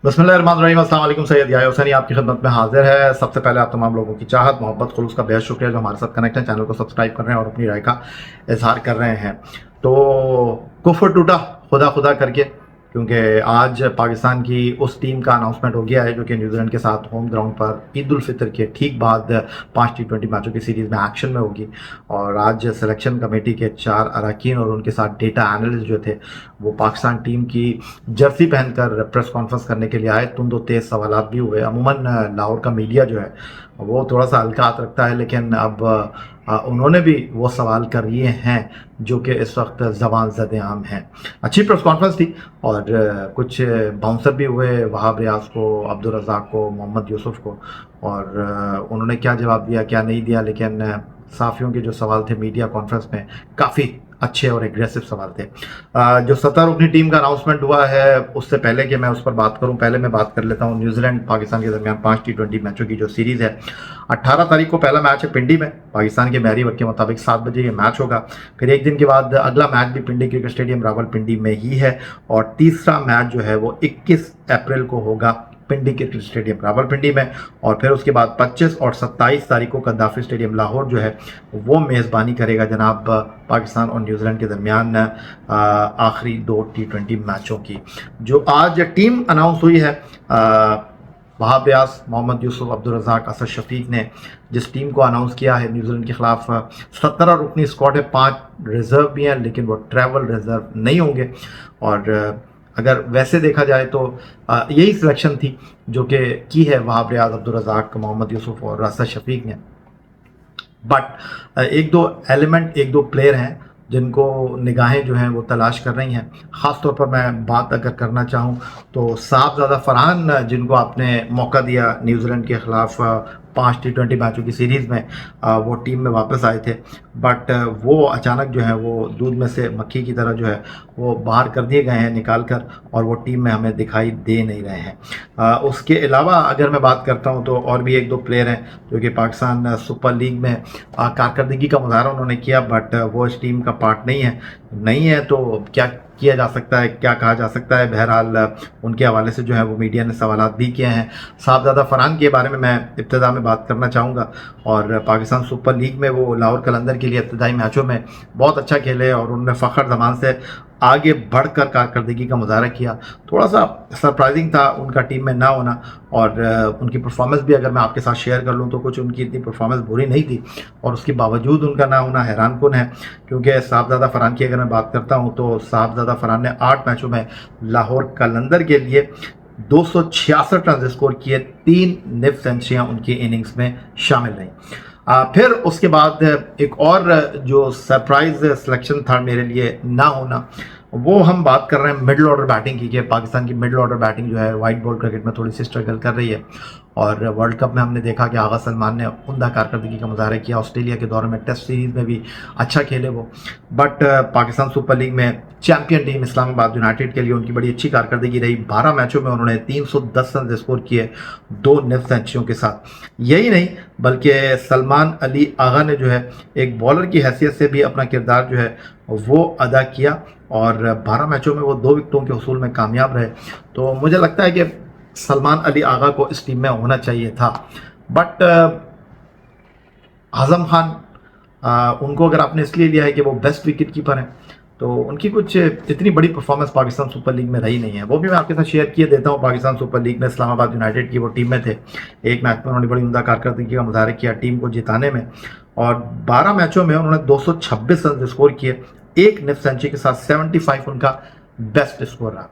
बिस्मिल्लाहिर्रहमानिर्रहीम। अस्सलाम वालेकुम। सैयद याह्या हुसैनी आपकी खिदमत में हाजिर है। सबसे पहले आप तमाम लोगों की चाहत, मोहब्बत, खुलूस का बेहद शुक्रिया जो हमारे साथ कनेक्ट हैं, चैनल को सब्सक्राइब कर रहे हैं और अपनी राय का इजहार कर रहे हैं। तो कुफ्र टूटा खुदा खुदा करके, क्योंकि आज पाकिस्तान की उस टीम का अनाउंसमेंट हो गया है जो कि न्यूजीलैंड के साथ होम ग्राउंड पर ईद उल फितर के ठीक बाद 5 T20 मैचों की सीरीज़ में एक्शन में होगी। और आज सिलेक्शन कमेटी के 4 अरकान और उनके साथ डेटा एनालिस्ट जो थे वो पाकिस्तान टीम की जर्सी पहनकर प्रेस कॉन्फ्रेंस करने के लिए आए। तुंदो तेज़ सवालात भी हुए। अमूमन लाहौर का मीडिया जो है वो थोड़ा सा हल्का हाथ रखता है, लेकिन अब उन्होंने भी वो सवाल कर लिए हैं जो कि इस वक्त ज़बान ज़द-ए-आम हैं। अच्छी प्रेस कॉन्फ्रेंस थी और कुछ बाउंसर भी हुए, वहाब रियाज को, अब्दुल रज़ाक को, मोहम्मद यूसुफ को, और उन्होंने क्या जवाब दिया क्या नहीं दिया, लेकिन सहाफ़ियों के जो सवाल थे मीडिया कॉन्फ्रेंस में काफ़ी अच्छे और एग्रेसिव सवाल थे। जो 17 रुकनी टीम का अनाउंसमेंट हुआ है, उससे पहले कि मैं उस पर बात करूं, पहले मैं बात कर लेता हूं न्यूजीलैंड पाकिस्तान के दरमियान 5 T20 मैचों की जो सीरीज़ है। 18 तारीख को पहला मैच है पिंडी में, पाकिस्तान के महरी वक्त के मुताबिक 7 बजे ये मैच होगा। फिर एक दिन के बाद अगला मैच भी पिंडी क्रिकेट स्टेडियम रावलपिंडी में ही है, और तीसरा मैच जो है वो 21 अप्रैल को होगा पिंडी क्रिकेट स्टेडियम रावलपिंडी में। और फिर उसके बाद 25 और 27 तारीखों का गद्दाफी स्टेडियम लाहौर जो है वो मेज़बानी करेगा जनाब पाकिस्तान और न्यूजीलैंड के दरमियान आखिरी 2 T20 मैचों की। जो आज टीम अनाउंस हुई है, वहाब रियाज, मोहम्मद यूसुफ, अब्दुल रज़ाक, असद शफीक ने जिस टीम को अनाउंस किया है न्यूजीलैंड के खिलाफ 17 रुकनी स्क्वाड है, 5 रिजर्व भी हैं, लेकिन वो ट्रैवल रिजर्व नहीं होंगे। और अगर वैसे देखा जाए तो यही सिलेक्शन थी जो कि की है वहाब रियाज, अब्दुल रज़ाक, मोहम्मद यूसुफ और असद शफीक ने। बट एक दो एलिमेंट, एक दो प्लेयर हैं जिनको निगाहें जो हैं वो तलाश कर रही हैं। ख़ास तौर पर मैं बात अगर करना चाहूँ तो साहबजादा फरहान, जिनको आपने मौका दिया न्यूजीलैंड के ख़िलाफ़ 5 T20 मैचों की सीरीज़ में, वो टीम में वापस आए थे, बट वो अचानक जो है वो दूध में से मक्खी की तरह जो है वो बाहर कर दिए गए हैं निकाल कर, और वो टीम में हमें दिखाई दे नहीं रहे हैं। उसके अलावा अगर मैं बात करता हूँ तो और भी एक दो प्लेयर हैं जो कि पाकिस्तान सुपर लीग में कारकर्दगी का मुजाहरा उन्होंने किया, बट वो इस टीम का पार्ट नहीं है तो क्या किया जा सकता है, क्या कहा जा सकता है। बहरहाल उनके हवाले से जो है वो मीडिया ने सवालात भी किए हैं। साहबजादा फरहान के बारे में मैं इब्तिदा में बात करना चाहूँगा, और पाकिस्तान सुपर लीग में वो लाहौर कलंदर के लिए इब्तिदाई मैचों में बहुत अच्छा खेले और उन्होंने फ़ख्र ज़मान से आगे बढ़कर कारकर्दगी का मुजाहरा किया। थोड़ा सा सरप्राइजिंग था उनका टीम में ना होना, और उनकी परफॉर्मेंस भी अगर मैं आपके साथ शेयर कर लूँ तो कुछ उनकी इतनी परफॉर्मेंस बुरी नहीं थी, और उसके बावजूद उनका ना होना हैरानकुन है। क्योंकि साहबजादा फरहान की अगर मैं बात करता हूँ तो साहबजादा फरहान ने 8 मैचों में लाहौर कलंदर के लिए 266 रन स्कोर किए, 3 निफ सेंचुरियाँ उनकी इनिंग्स में शामिल रहीं। फिर उसके बाद एक और जो सरप्राइज सिलेक्शन था मेरे लिए ना होना, वो हम बात कर रहे हैं मिडिल ऑर्डर बैटिंग की, कि पाकिस्तान की मिडिल ऑर्डर बैटिंग जो है वाइट बॉल क्रिकेट में थोड़ी सी स्ट्रगल कर रही है। और वर्ल्ड कप में हमने देखा कि आगा सलमान ने उम्दा कारकर्दगी का मुजाहरा किया, ऑस्ट्रेलिया के दौरे में टेस्ट सीरीज़ में भी अच्छा खेले वो, बट पाकिस्तान सुपर लीग में चैंपियन टीम इस्लामाबाद यूनाइटेड के लिए उनकी बड़ी अच्छी कारकर्दगी रही। 12 मैचों में उन्होंने 310 रन स्कोर किए, 2 निफ सेंचुरियों के साथ। यही नहीं बल्कि सलमान अली आगा ने जो है एक बॉलर की हैसियत से भी अपना किरदार जो है वो अदा किया, और 12 मैचों में वो 2 विकेटों के हसूल में कामयाब रहे। तो मुझे लगता है कि सलमान अली आगा को इस टीम में होना चाहिए था, बट आज़म खान, उनको अगर आपने इसलिए लिया है कि वो बेस्ट विकेट कीपर हैं, तो उनकी कुछ इतनी बड़ी परफॉर्मेंस पाकिस्तान सुपर लीग में रही नहीं है। वो भी मैं आपके साथ शेयर किए देता हूँ। पाकिस्तान सुपर लीग में इस्लामाबाद यूनाइटेड की वो टीम में थे, एक मैच में उन्होंने बड़ी उम्दा कारकर्दगी का मुजाहरा किया टीम को जिताने में, और 12 मैचों में उन्होंने 226 रन स्कोर किए, 1 निफ सेंचुरी के साथ 75 उनका बेस्ट स्कोर रहा।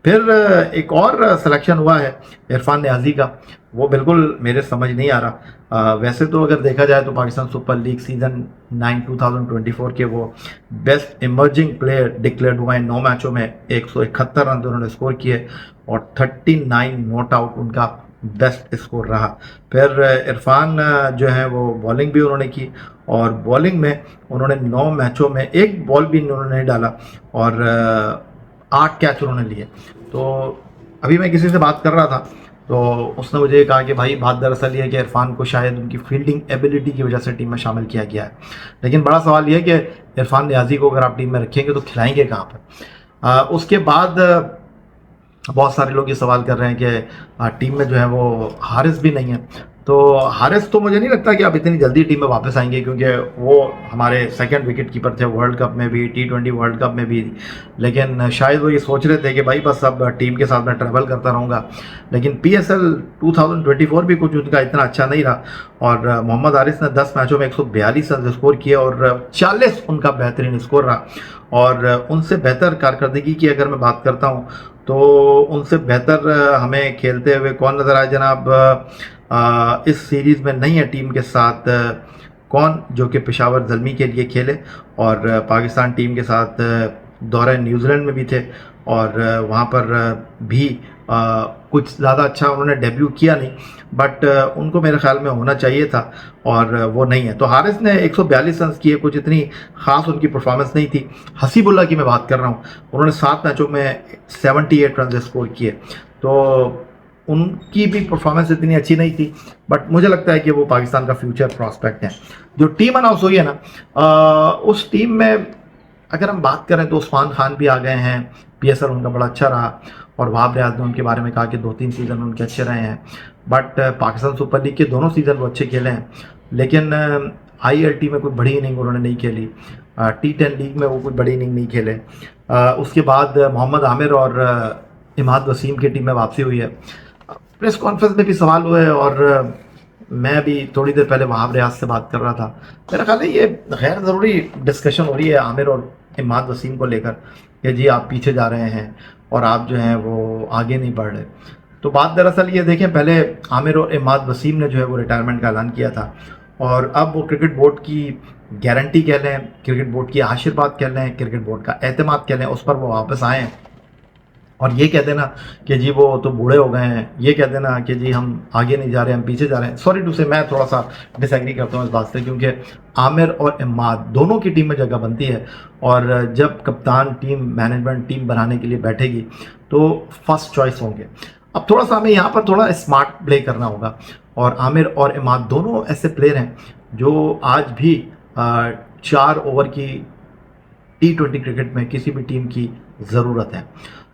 फिर एक और सिलेक्शन हुआ है इरफान नियाजी का, वो बिल्कुल मेरे समझ नहीं आ रहा। वैसे तो अगर देखा जाए तो पाकिस्तान सुपर लीग सीज़न 9 2024 के वो बेस्ट इमर्जिंग प्लेयर डिक्लेयर्ड हुए हैं। 9 मैचों में 171 रन उन्होंने स्कोर किए, और 39 नॉट आउट उनका बेस्ट स्कोर रहा। फिर इरफान जो है वो बॉलिंग भी उन्होंने की, और बॉलिंग में उन्होंने 9 मैचों में एक बॉल भी उन्होंने नहीं डाला, और 8 कैच उन्होंने लिए। तो अभी मैं किसी से बात कर रहा था तो उसने मुझे कहा कि भाई बात दरअसल ये है कि इरफान को शायद उनकी फील्डिंग एबिलिटी की वजह से टीम में शामिल किया गया है, लेकिन बड़ा सवाल ये है कि इरफान नियाजी को अगर आप टीम में रखेंगे तो खिलाएंगे कहाँ पर। उसके बाद बहुत सारे लोग ये सवाल कर रहे हैं कि टीम में जो है वो हारिस भी नहीं है। तो हारिस तो मुझे नहीं लगता कि आप इतनी जल्दी टीम में वापस आएंगे, क्योंकि वो हमारे सेकंड विकेट कीपर थे वर्ल्ड कप में भी, T20 वर्ल्ड कप में भी। लेकिन शायद वो ये सोच रहे थे कि भाई बस अब टीम के साथ मैं ट्रैवल करता रहूँगा। लेकिन PSL 2024 भी कुछ उनका इतना अच्छा नहीं रहा, और मोहम्मद हारिस ने 10 मैचों में 142 रन स्कोर किए और 40 उनका बेहतरीन स्कोर रहा। और उनसे बेहतर कारकर्दगी की अगर मैं बात करता हूँ तो उनसे बेहतर हमें खेलते हुए कौन नज़र आए जनाब? इस सीरीज़ में नहीं है टीम के साथ कौन, जो कि पेशावर ज़ल्मी के लिए खेले और पाकिस्तान टीम के साथ दौरे न्यूजीलैंड में भी थे, और वहाँ पर भी कुछ ज़्यादा अच्छा उन्होंने डेब्यू किया नहीं, बट उनको मेरे ख्याल में होना चाहिए था, और वो नहीं है। तो हारिस ने 142 रन किए, कुछ इतनी ख़ास उनकी परफॉर्मेंस नहीं थी। हसीबुल्ला की मैं बात कर रहा हूँ, उन्होंने 7 मैचों में 78 रन स्कोर किए, तो उनकी भी परफॉर्मेंस इतनी अच्छी नहीं थी, बट मुझे लगता है कि वो पाकिस्तान का फ्यूचर प्रॉस्पेक्ट है। जो टीम अनाउंस हुई है ना, उस टीम में अगर हम बात करें तो उस्मान खान भी आ गए हैं, PSL उनका बड़ा अच्छा रहा, और वहाब रियाज ने उनके बारे में कहा कि 2-3 सीज़न उनके अच्छे रहे हैं, बट पाकिस्तान सुपर लीग के दोनों सीज़न वो अच्छे खेले हैं। लेकिन ILT में कोई बड़ी इनिंग उन्होंने नहीं खेली, T10 लीग में वो कोई बड़ी इनिंग नहीं खेले। उसके बाद मोहम्मद आमिर और इमाद वसीम की टीम में वापसी हुई है। प्रेस कॉन्फ्रेंस में भी सवाल हुए, और मैं भी थोड़ी देर पहले वहाब रियाज से बात कर रहा था। मेरा ख्याल है ये गैर ज़रूरी डिस्कशन हो रही है आमिर और इमाद वसीम को लेकर कि जी आप पीछे जा रहे हैं और आप जो हैं वो आगे नहीं बढ़ रहे। तो बात दरअसल ये देखें, पहले आमिर और इमाद वसीम ने जो है वो रिटायरमेंट का ऐलान किया था, और अब वो क्रिकेट बोर्ड की गारंटी कह लें, क्रिकेट बोर्ड की आशीर्वाद कह लें, क्रिकेट बोर्ड का एतमाद कह लें, उस पर वो वापस आए हैं। और ये कह देना कि जी वो तो बूढ़े हो गए हैं, ये कह देना कि जी हम आगे नहीं जा रहे, हम पीछे जा रहे हैं, सॉरी टू से मैं थोड़ा सा डिसएग्री करता हूँ इस बात से, क्योंकि आमिर और इमाद दोनों की टीम में जगह बनती है, और जब कप्तान टीम मैनेजमेंट टीम बनाने के लिए बैठेगी तो फर्स्ट चॉइस होंगे। अब थोड़ा सा हमें यहाँ पर थोड़ा स्मार्ट प्ले करना होगा, और आमिर और इमाद दोनों ऐसे प्लेयर हैं जो आज भी 4 ओवर की T20 क्रिकेट में किसी भी टीम की ज़रूरत है।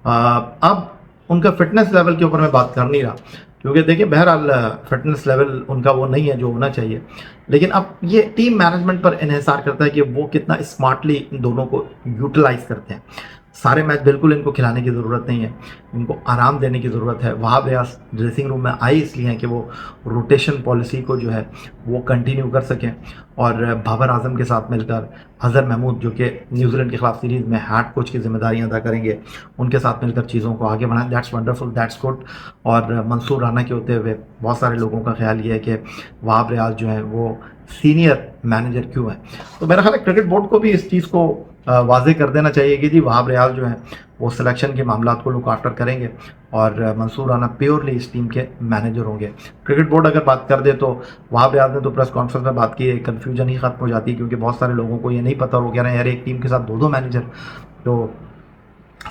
अब उनका फिटनेस लेवल के ऊपर मैं बात कर नहीं रहा, क्योंकि देखिए बहरहाल फिटनेस लेवल उनका वो नहीं है जो होना चाहिए, लेकिन अब ये टीम मैनेजमेंट पर इन्हिसार करता है कि वो कितना स्मार्टली इन दोनों को यूटिलाइज करते हैं। सारे मैच बिल्कुल इनको खिलाने की ज़रूरत नहीं है, इनको आराम देने की ज़रूरत है। वहाब रियाज ड्रेसिंग रूम में आए इसलिए हैं कि वो रोटेशन पॉलिसी को जो है वो कंटिन्यू कर सकें, और बाबर आजम के साथ मिलकर अजहर महमूद, जो कि न्यूजीलैंड के खिलाफ सीरीज़ में हेड कोच की जिम्मेदारियां अदा करेंगे, उनके साथ मिलकर चीज़ों को आगे बढ़ाएं। That's wonderful, that's good. और मंसूर राना के होते हुए बहुत सारे लोगों का ख्याल ये है कि वहाब रियाज जो है वो सीनियर मैनेजर क्यों है। तो मेरा ख्याल है क्रिकेट बोर्ड को भी इस चीज़ को वाजे कर देना चाहिए कि जी वहाब रियाज जो है वो सिलेक्शन के मामला को लुक आफ्टर करेंगे, और मंसूर राना प्योरली इस टीम के मैनेजर होंगे। क्रिकेट बोर्ड अगर बात कर दे तो वहाब रियाज ने तो प्रेस कॉन्फ्रेंस में बात की है, कन्फ्यूजन ही खत्म हो जाती है, क्योंकि बहुत सारे लोगों को ये नहीं पता, वो कह रहे हैं यार एक टीम के साथ 2-2 मैनेजर। तो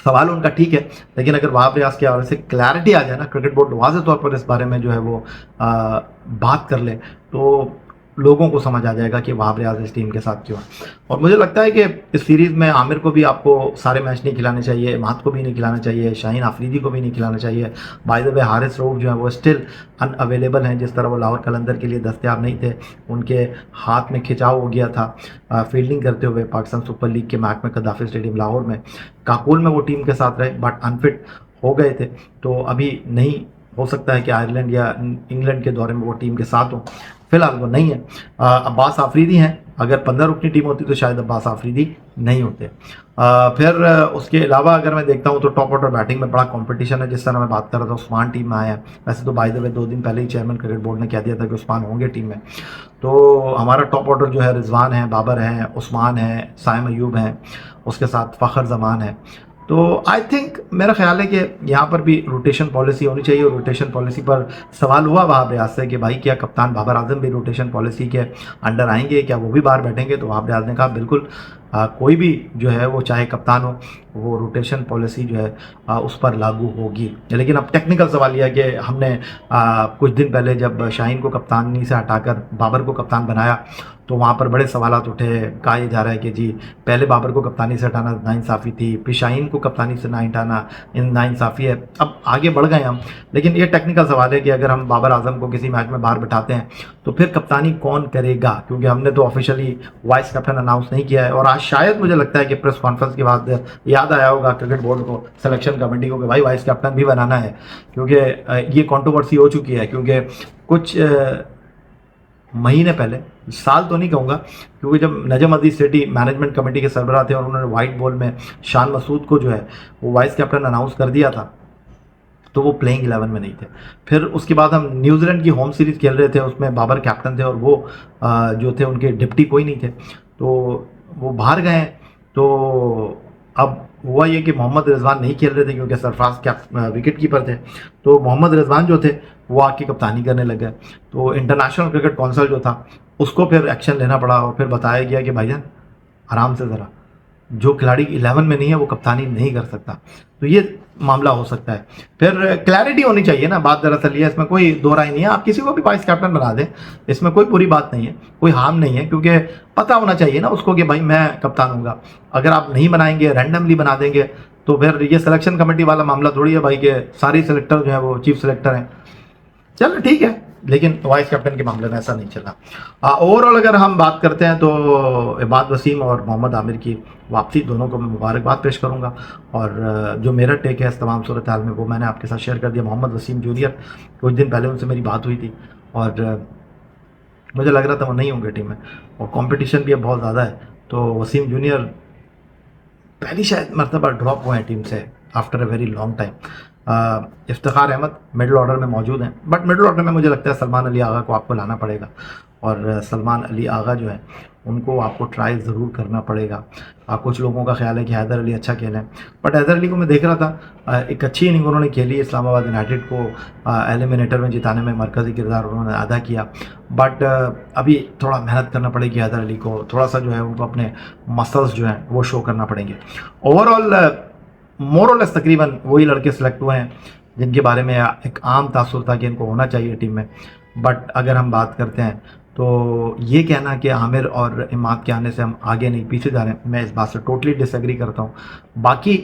सवाल उनका ठीक है, लेकिन अगर वहाब रियाज के हवाले से क्लैरिटी आ जाए ना, क्रिकेट बोर्ड वाज़े तौर पर इस बारे में जो है वो बात कर ले, तो लोगों को समझ आ जाएगा कि वहाब रियाज इस टीम के साथ क्यों है। और मुझे लगता है कि इस सीरीज़ में आमिर को भी आपको सारे मैच नहीं खिलाने चाहिए, इमाद को भी नहीं खिलाना चाहिए, शाहीन आफरीदी को भी नहीं खिलाना चाहिए। By the way Haris Rauf जो है वो स्टिल अनअवेलेबल हैं, जिस तरह वो लाहौर कलंदर के लिए दस्तयाब नहीं थे, उनके हाथ में खिंचाव हो गया था फील्डिंग करते हुए पाकिस्तान सुपर लीग के मैच में कदाफी स्टेडियम लाहौर में। काकुल में वो टीम के साथ रहे बट अनफिट हो गए थे, तो अभी नहीं हो सकता है कि आयरलैंड या इंग्लैंड के दौरे में वो टीम के साथ हो, फिलहाल वो नहीं है। अब्बास आफरीदी हैं, अगर 15 रुकनी टीम होती तो शायद अब्बास आफरीदी नहीं होते। फिर उसके अलावा अगर मैं देखता हूँ तो टॉप ऑर्डर बैटिंग में बड़ा कंपटीशन है, जिस तरह मैं बात कर रहा था उस्मान टीम में आया है। वैसे तो बाय द वे 2 दिन पहले ही चेयरमैन क्रिकेट बोर्ड ने कह दिया था कि उस्मान होंगे टीम में। तो हमारा टॉप ऑर्डर जो है रिजवान है, बाबर हैं, उस्मान है, साइम अयूब हैं, उसके साथ फ़खर जमान है। तो आई थिंक मेरा ख्याल है कि यहाँ पर भी रोटेशन पॉलिसी होनी चाहिए, और रोटेशन पॉलिसी पर सवाल हुआ वहाब रियाज से कि भाई क्या कप्तान बाबर आजम भी रोटेशन पॉलिसी के अंडर आएंगे, क्या वो भी बाहर बैठेंगे? तो वहाब रियाज ने कहा बिल्कुल कोई भी जो है वो चाहे कप्तान हो, वो रोटेशन पॉलिसी जो है उस पर लागू होगी। लेकिन अब टेक्निकल सवाल यह है कि हमने कुछ दिन पहले जब शाहीन को कप्तानी से हटाकर बाबर को कप्तान बनाया तो वहाँ पर बड़े सवालात उठे। कहा यह जा रहा है कि जी पहले बाबर को कप्तानी से हटाना नाइंसाफ़ी थी, फिर शाहीन को कप्तानी से ना हटाना नाइंसाफ़ी है। अब आगे बढ़ गए हम, लेकिन ये टेक्निकल सवाल है कि अगर हम बाबर आजम को किसी मैच में बाहर बिठाते हैं तो फिर कप्तानी कौन करेगा, क्योंकि हमने तो ऑफिशियली वाइस कैप्टन अनाउंस नहीं किया है। और आज शायद मुझे लगता है कि प्रेस कॉन्फ्रेंस के बाद याद आया होगा क्रिकेट बोर्ड को, सिलेक्शन कमेटी को, कि भाई वाइस कैप्टन भी बनाना है, क्योंकि ये कंट्रोवर्सी हो चुकी है। क्योंकि कुछ महीने पहले, साल तो नहीं कहूँगा, क्योंकि जब नजम अजीज सेठी मैनेजमेंट कमेटी के सरबराह थे और उन्होंने वाइट बॉल में शान मसूद को जो है वो वाइस कैप्टन अनाउंस कर दिया था, तो वो प्लेइंग 11 में नहीं थे। फिर उसके बाद हम न्यूजीलैंड की होम सीरीज़ खेल रहे थे, उसमें बाबर कैप्टन थे और वो जो थे उनके डिप्टी कोई नहीं थे, तो वो बाहर गए। तो अब हुआ ये कि मोहम्मद रिजवान नहीं खेल रहे थे क्योंकि सरफराज विकेट कीपर थे, तो मोहम्मद रिजवान जो थे वो आके कप्तानी करने लग गए। तो इंटरनेशनल क्रिकेट काउंसिल जो था उसको फिर एक्शन लेना पड़ा और फिर बताया गया कि भाईजान आराम से ज़रा, जो खिलाड़ी 11 में नहीं है वो कप्तानी नहीं कर सकता। तो ये मामला हो सकता है। फिर क्लैरिटी होनी चाहिए ना, बात दरअसल ये, इसमें कोई दो राय नहीं है। आप किसी को भी वाइस कैप्टन बना दें, इसमें कोई बुरी बात नहीं है, कोई हार्म नहीं है, क्योंकि पता होना चाहिए ना उसको कि भाई मैं कप्तान हूँगा। अगर आप नहीं बनाएंगे, रैंडमली बना देंगे, तो फिर ये सिलेक्शन कमेटी वाला मामला थोड़ी है भाई के सारी सिलेक्टर जो है वो चीफ सिलेक्टर हैं। चलो ठीक है, लेकिन वाइस कैप्टन के मामले में ऐसा नहीं चला। ओवरऑल अगर हम बात करते हैं तो इबाद वसीम और मोहम्मद आमिर की वापसी, दोनों को मैं मुबारकबाद पेश करूंगा। और जो मेरा टेक है इस तमाम सूरत हाल में वो मैंने आपके साथ शेयर कर दिया। मोहम्मद वसीम जूनियर, कुछ दिन पहले उनसे मेरी बात हुई थी और मुझे लग रहा था वो नहीं होंगे टीम में, और कॉम्पिटिशन भी अब बहुत ज़्यादा है। तो वसीम जूनियर पहली शायद मरतबा ड्रॉप हुए हैं टीम से after a very long time. Iftikhar Ahmed middle order में मौजूद हैं, बट मिडिल ऑर्डर में मुझे लगता है सलमान अली आगा को आपको लाना पड़ेगा, और सलमान अली आगा जो है उनको आपको ट्राई ज़रूर करना पड़ेगा। कुछ लोगों का ख्याल है कि हैदर अली अच्छा खेलें, बट हैदर अली को मैं देख रहा था, एक अच्छी इनिंग उन्होंने खेली, इस्लामाबाद यूनाइटेड को एलिमिनेटर में जिताने में मरकज़ी किरदार उन्होंने अदा किया। बट अभी थोड़ा मेहनत करना पड़ेगी हैदर अली को, थोड़ा सा जो है उनको अपने मसल्स जो हैं वो शो करना पड़ेंगे। ओवरऑल मोरलेस तकरीबन वही लड़के सेलेक्ट हुए हैं जिनके बारे में एक आम तासुर था कि इनको होना चाहिए टीम में। बट अगर हम बात करते हैं तो ये कहना कि आमिर और इमाद के आने से हम आगे नहीं पीछे जा रहे हैं, मैं इस बात से टोटली डिसएग्री करता हूँ। बाकी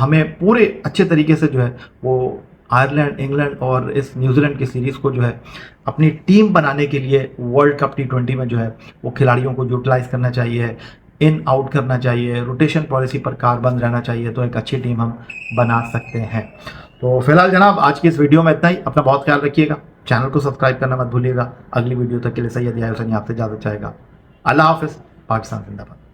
हमें पूरे अच्छे तरीके से जो है वो आयरलैंड, इंग्लैंड और इस न्यूजीलैंड की सीरीज़ को जो है अपनी टीम बनाने के लिए वर्ल्ड कप T20 में जो है वो खिलाड़ियों को यूटिलाइज़ करना चाहिए, इन आउट करना चाहिए, रोटेशन पॉलिसी पर कारबंद रहना चाहिए, तो एक अच्छी टीम हम बना सकते हैं। तो फिलहाल जनाब आज की इस वीडियो में इतना ही। अपना बहुत ख्याल रखिएगा, चैनल को सब्सक्राइब करना मत भूलिएगा। अगली वीडियो तक के लिए सैयद याहिया हुसैनी आपसे इजाज़त चाहेगा। अल्लाह हाफिज़। पाकिस्तान जिंदाबाद।